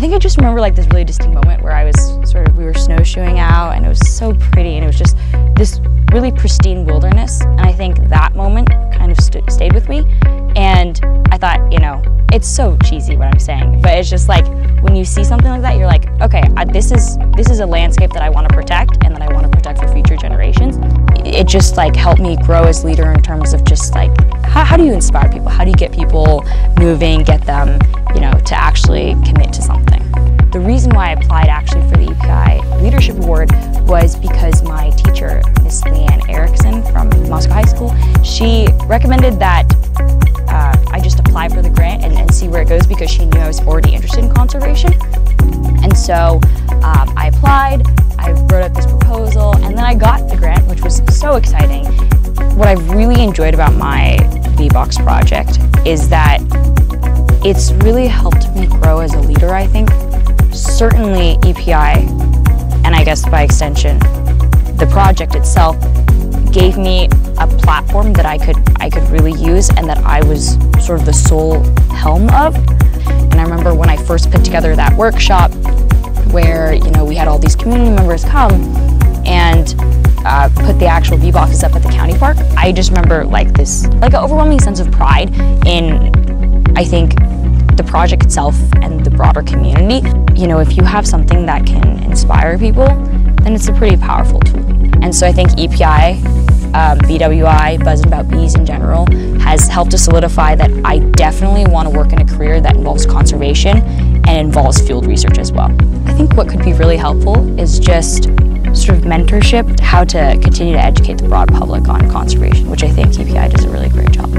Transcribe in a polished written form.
think I just remember like this really distinct moment where we were snowshoeing out, and it was so pretty, and it was just this really pristine wilderness, and I think that moment kind of stayed with me. And I thought, you know, it's so cheesy what I'm saying, but it's just like when you see something like that, you're like, okay, this is a landscape that I want to protect, and that I want to protect for future generations. It just like helped me grow as leader in terms of just like how do you inspire people? How do you get people moving, get them, you know, to actually commit to something? The reason why I applied actually for the EPI Leadership Award was because my teacher, Miss Leanne Erickson from Moscow High School, she recommended that I just apply for the grant and see where it goes, because she knew I was already interested in conservation. And so I applied, I wrote up this proposal, and then I got the grant, which was so exciting. What I've really enjoyed about my V-Box project is that it's really helped me grow as a leader, I think. Certainly EPI, and I guess by extension, the project itself, gave me a platform that I could really use, and that I was sort of the sole helm of. And I remember when I first put together that workshop where, you know, we had all these community members come and put the actual V-boxes up at the county park. I just remember like an overwhelming sense of pride in, I think, the project itself and the broader community. You know, if you have something that can inspire people, then it's a pretty powerful tool. And so I think EPI, BWI, Buzzin' About Bees in general, has helped to solidify that I definitely want to work in a career that involves conservation and involves field research as well. I think what could be really helpful is just sort of mentorship, how to continue to educate the broad public on conservation, which I think EPI does a really great job.